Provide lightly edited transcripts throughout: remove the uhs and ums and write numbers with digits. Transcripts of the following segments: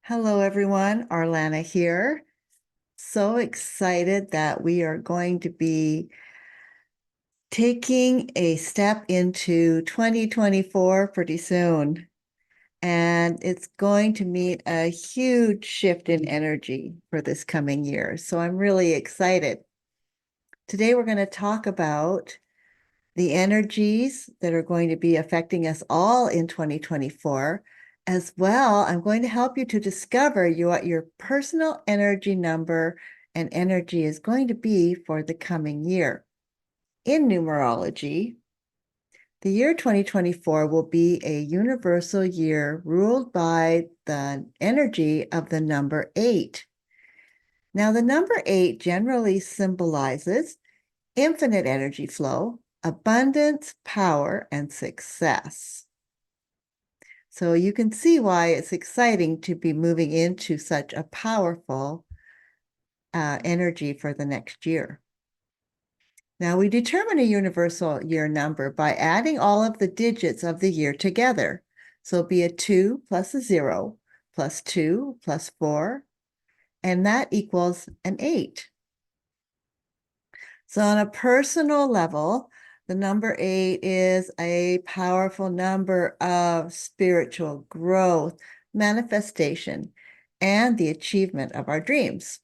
Hello, everyone. Arlana here. So excited that we are going to be taking a step into 2024 pretty soon. And it's going to mean a huge shift in energy for this coming year. So I'm really excited. Today, we're going to talk about the energies that are going to be affecting us all in 2024. As well, I'm going to help you to discover what your personal energy number and energy is going to be for the coming year. In numerology, the year 2024 will be a universal year ruled by the energy of the number 8. Now, the number 8 generally symbolizes infinite energy flow, abundance, power, and success. So you can see why it's exciting to be moving into such a powerful energy for the next year. Now, we determine a universal year number by adding all of the digits of the year together. So it'll be a 2 plus a 0 plus 2 plus 4, and that equals an 8. So on a personal level, the number 8 is a powerful number of spiritual growth, manifestation, and the achievement of our dreams.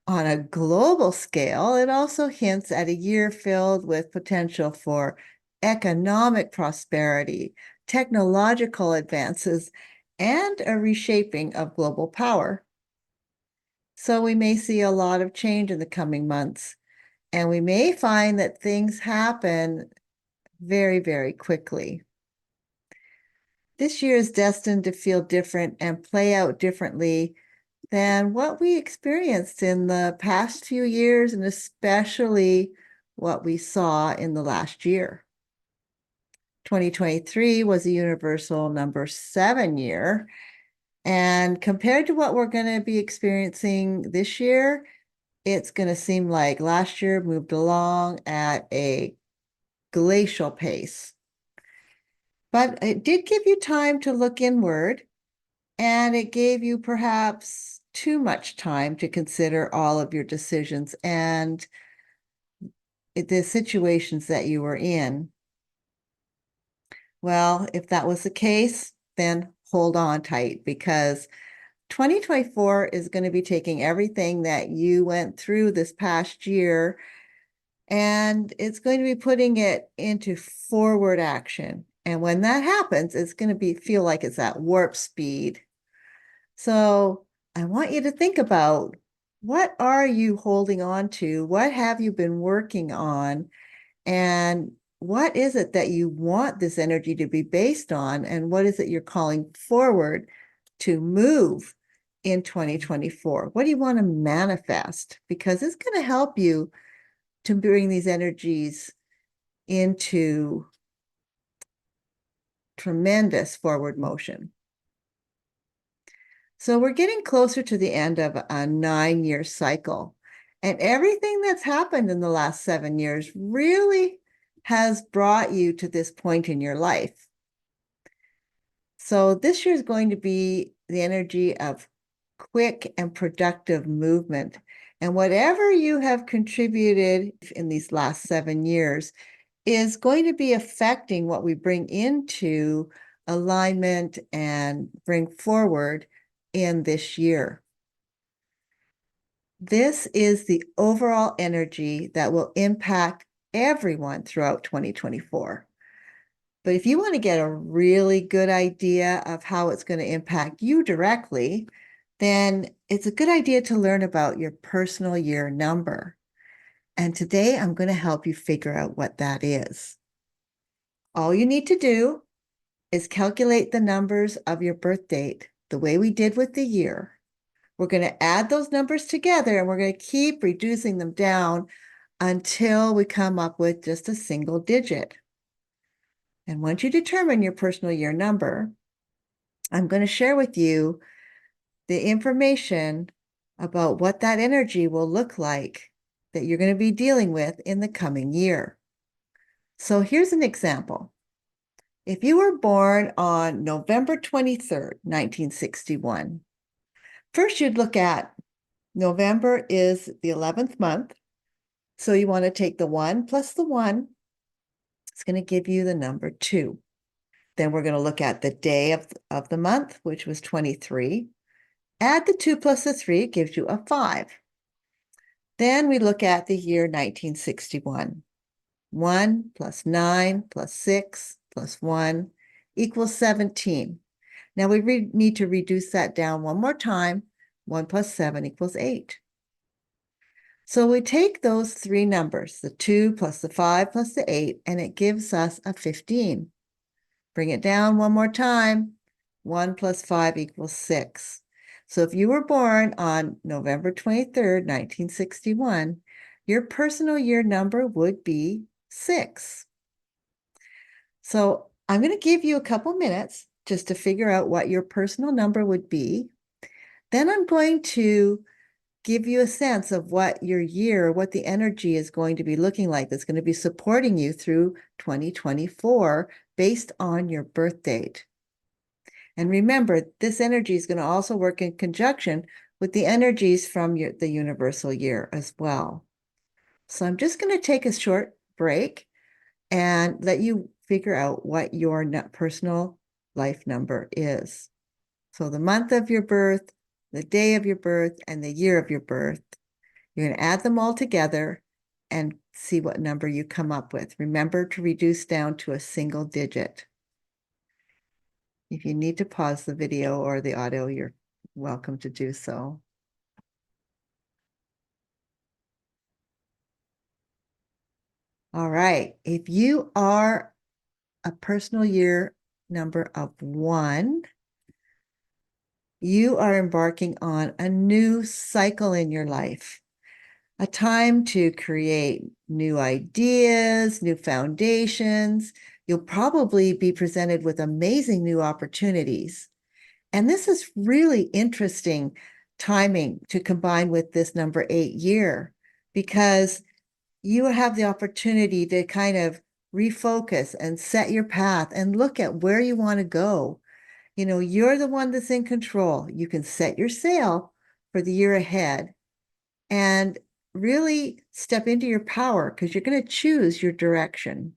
On a global scale, it also hints at a year filled with potential for economic prosperity, technological advances, and a reshaping of global power. So we may see a lot of change in the coming months. And we may find that things happen very, very quickly. This year is destined to feel different and play out differently than what we experienced in the past few years, and especially what we saw in the last year. 2023 was a universal number 7 year. And compared to what we're going to be experiencing this year, it's going to seem like last year moved along at a glacial pace. But it did give you time to look inward, and it gave you perhaps too much time to consider all of your decisions and the situations that you were in. Well, if that was the case, then hold on tight, because 2024 is going to be taking everything that you went through this past year, and it's going to be putting it into forward action. And when that happens, it's going to feel like it's at warp speed. So I want you to think about, what are you holding on to? What have you been working on? And what is it that you want this energy to be based on? And what is it you're calling forward to move in 2024? What do you want to manifest? Because it's going to help you to bring these energies into tremendous forward motion. So we're getting closer to the end of a 9-year cycle. And everything that's happened in the last 7 years really has brought you to this point in your life. So this year is going to be the energy of quick and productive movement. And whatever you have contributed in these last 7 years is going to be affecting what we bring into alignment and bring forward in this year. This is the overall energy that will impact everyone throughout 2024. But if you want to get a really good idea of how it's going to impact you directly, then it's a good idea to learn about your personal year number. And today I'm going to help you figure out what that is. All you need to do is calculate the numbers of your birth date the way we did with the year. We're going to add those numbers together, and we're going to keep reducing them down until we come up with just a single digit. And once you determine your personal year number, I'm going to share with you the information about what that energy will look like that you're going to be dealing with in the coming year. So here's an example. If you were born on November 23rd, 1961, first you'd look at November is the 11th month. So you want to take the 1 plus the 1. It's going to give you the number 2. Then we're going to look at the day of the month, which was 23. Add the 2 plus the 3, it gives you a 5. Then we look at the year 1961. 1 plus 9 plus 6 plus 1 equals 17. Now we need to reduce that down one more time. 1 plus 7 equals 8. So we take those three numbers, the 2 plus the 5 plus the 8, and it gives us a 15. Bring it down one more time. 1 plus 5 equals 6. So if you were born on November 23rd, 1961, your personal year number would be 6. So I'm going to give you a couple minutes just to figure out what your personal number would be. Then I'm going to give you a sense of what your year, what the energy is going to be looking like that's going to be supporting you through 2024 based on your birth date. And remember, this energy is going to also work in conjunction with the energies from the universal year as well. So I'm just going to take a short break and let you figure out what your personal life number is. So the month of your birth, the day of your birth, and the year of your birth. You're going to add them all together and see what number you come up with. Remember to reduce down to a single digit. If you need to pause the video or the audio, you're welcome to do so. All right. If you are a personal year number of 1, you are embarking on a new cycle in your life, a time to create new ideas, new foundations. You'll probably be presented with amazing new opportunities. And this is really interesting timing to combine with this number 8 year, because you have the opportunity to kind of refocus and set your path and look at where you want to go. You know, you're the one that's in control. You can set your sail for the year ahead and really step into your power because you're going to choose your direction.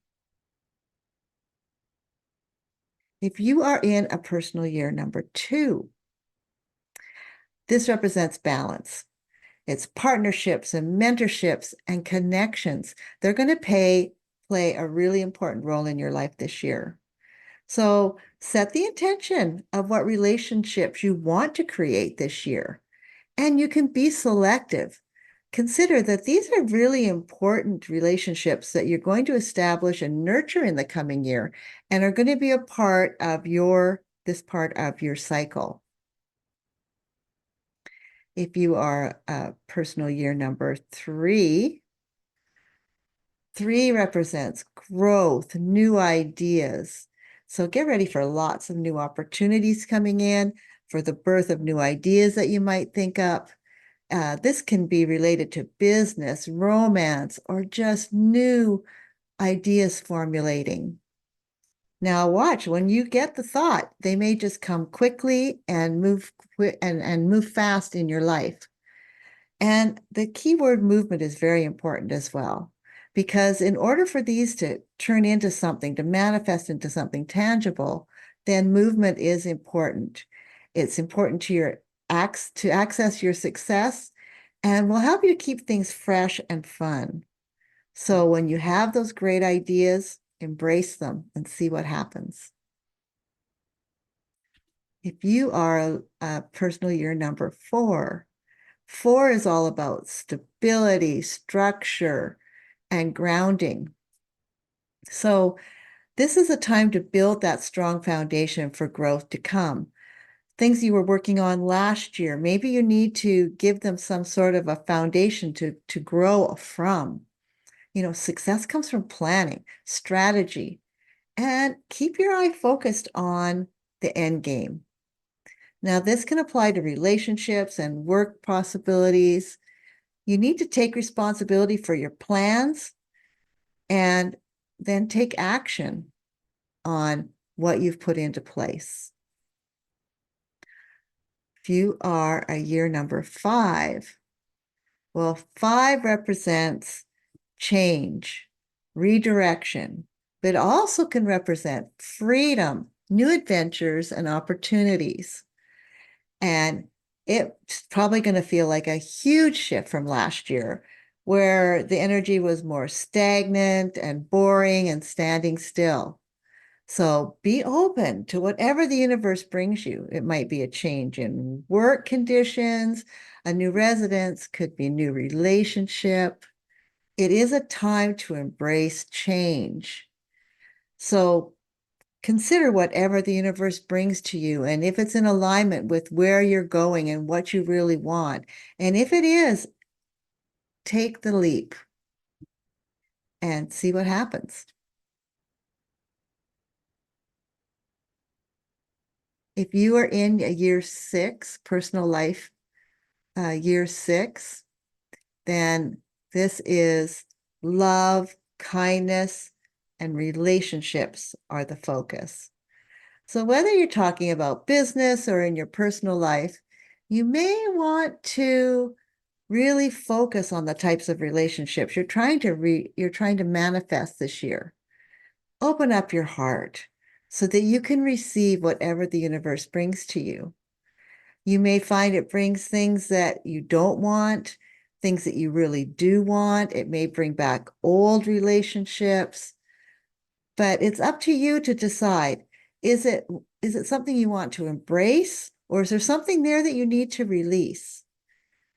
If you are in a personal year number 2, this represents balance. It's partnerships and mentorships and connections. They're going to play a really important role in your life this year. So set the intention of what relationships you want to create this year, and you can be selective. Consider that these are really important relationships that you're going to establish and nurture in the coming year and are going to be a part of this part of your cycle. If you are a personal year number 3, 3 represents growth, new ideas. So get ready for lots of new opportunities coming in, for the birth of new ideas that you might think up. This can be related to business, romance, or just new ideas formulating. Now watch, when you get the thought, they may just come quickly and move fast in your life. And the keyword movement is very important as well, because in order for these to turn into something, to manifest into something tangible, then movement is important. It's important to access your success and will help you keep things fresh and fun. So when you have those great ideas, embrace them and see what happens. If you are a personal year number 4, 4 is all about stability, structure, and grounding. So this is a time to build that strong foundation for growth to come. Things you were working on last year, maybe you need to give them some sort of a foundation to grow from. You know, success comes from planning, strategy, and keep your eye focused on the end game. Now, this can apply to relationships and work possibilities. You need to take responsibility for your plans and then take action on what you've put into place. If you are a year number 5, well, 5 represents change, redirection, but also can represent freedom, new adventures, and opportunities. And it's probably going to feel like a huge shift from last year, where the energy was more stagnant and boring and standing still. So be open to whatever the universe brings you. It might be a change in work conditions, a new residence, could be a new relationship. It is a time to embrace change. So consider whatever the universe brings to you, and if it's in alignment with where you're going and what you really want. And if it is, take the leap and see what happens. If you are in a year 6, personal life, year 6, then this is love, kindness, and relationships are the focus. So whether you're talking about business or in your personal life, you may want to really focus on the types of relationships you're trying to manifest this year. Open up your heart so that you can receive whatever the universe brings to you. You may find it brings things that you don't want, things that you really do want. It may bring back old relationships, but it's up to you to decide. Is it something you want to embrace, or is there something there that you need to release?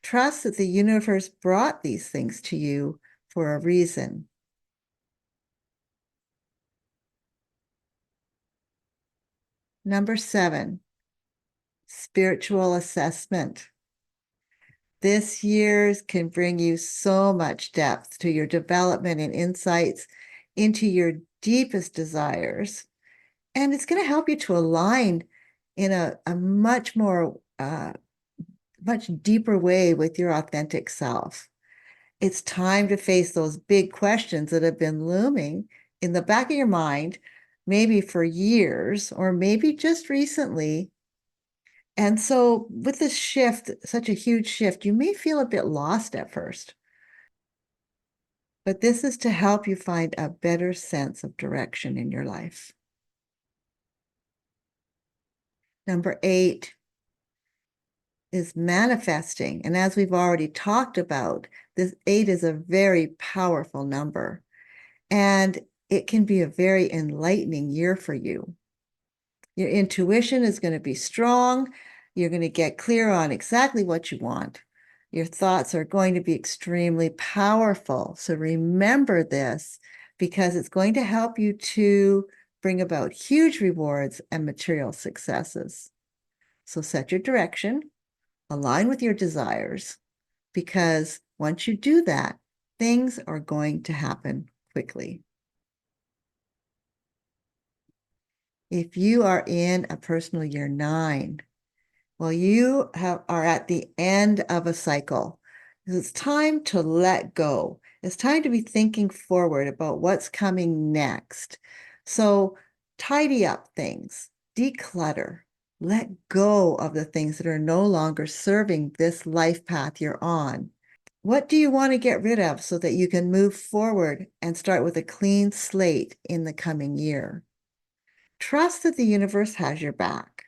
Trust that the universe brought these things to you for a reason. Number 7, spiritual assessment. This year's can bring you so much depth to your development and insights into your deepest desires. And it's going to help you to align in a much more, much deeper way with your authentic self. It's time to face those big questions that have been looming in the back of your mind, maybe for years, or maybe just recently. And so with this shift, such a huge shift, you may feel a bit lost at first, but this is to help you find a better sense of direction in your life. Number 8 is manifesting. And as we've already talked about, this 8 is a very powerful number, and it can be a very enlightening year for you. Your intuition is going to be strong. You're going to get clear on exactly what you want. Your thoughts are going to be extremely powerful. So remember this, because it's going to help you to bring about huge rewards and material successes. So set your direction, align with your desires, because once you do that, things are going to happen quickly. If you are in a personal year 9, well, you are at the end of a cycle. It's time to let go. It's time to be thinking forward about what's coming next. So tidy up things, declutter, let go of the things that are no longer serving this life path you're on. What do you want to get rid of so that you can move forward and start with a clean slate in the coming year? Trust that the universe has your back.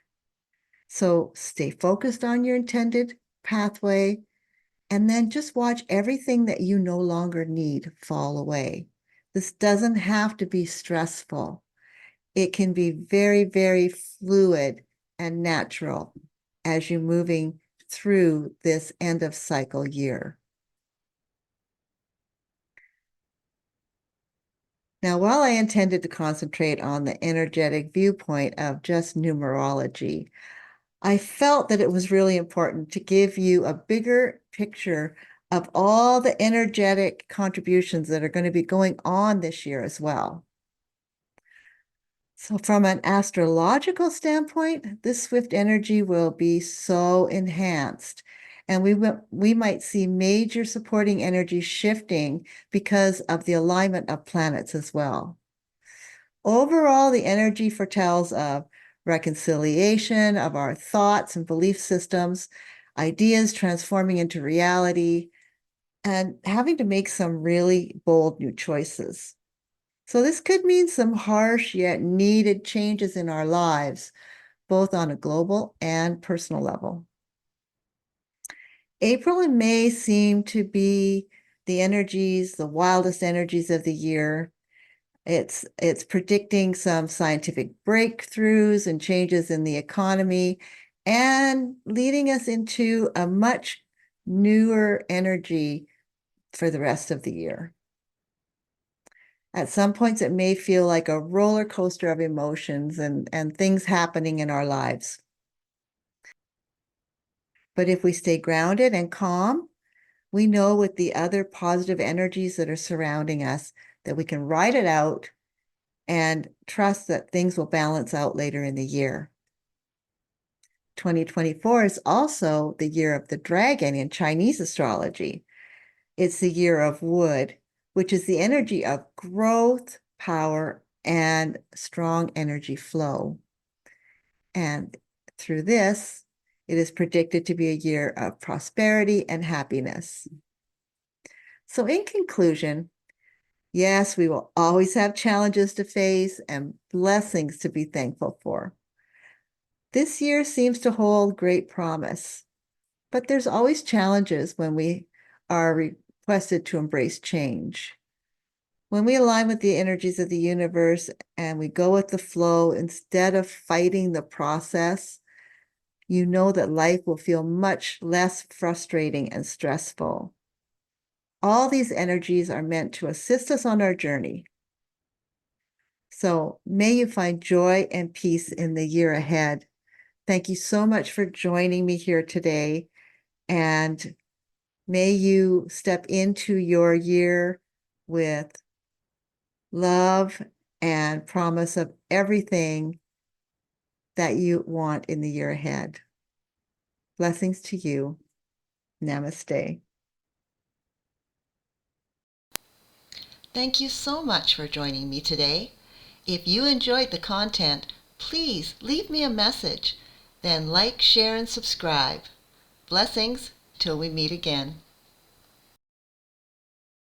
So stay focused on your intended pathway, and then just watch everything that you no longer need fall away. This doesn't have to be stressful. It can be very, very fluid and natural as you're moving through this end of cycle year. Now, while I intended to concentrate on the energetic viewpoint of just numerology, I felt that it was really important to give you a bigger picture of all the energetic contributions that are going to be going on this year as well. So from an astrological standpoint, this swift energy will be so enhanced. And we might see major supporting energy shifting because of the alignment of planets as well. Overall, the energy foretells of reconciliation of our thoughts and belief systems, ideas transforming into reality, and having to make some really bold new choices. So this could mean some harsh yet needed changes in our lives, both on a global and personal level. April and May seem to be the wildest energies of the year. It's predicting some scientific breakthroughs and changes in the economy and leading us into a much newer energy for the rest of the year. At some points, it may feel like a roller coaster of emotions and things happening in our lives. But if we stay grounded and calm, we know with the other positive energies that are surrounding us that we can ride it out and trust that things will balance out later in the year. 2024 is also the year of the dragon in Chinese astrology. It's the year of wood, which is the energy of growth, power, and strong energy flow. And through this, it is predicted to be a year of prosperity and happiness. So, in conclusion, yes, we will always have challenges to face and blessings to be thankful for. This year seems to hold great promise, but there's always challenges when we are requested to embrace change. When we align with the energies of the universe and we go with the flow instead of fighting the process, you know that life will feel much less frustrating and stressful. All these energies are meant to assist us on our journey. So may you find joy and peace in the year ahead. Thank you so much for joining me here today. And may you step into your year with love and promise of everything that you want in the year ahead. Blessings to you. Namaste. Thank you so much for joining me today. If you enjoyed the content, please leave me a message. Then like, share, and subscribe. Blessings till we meet again.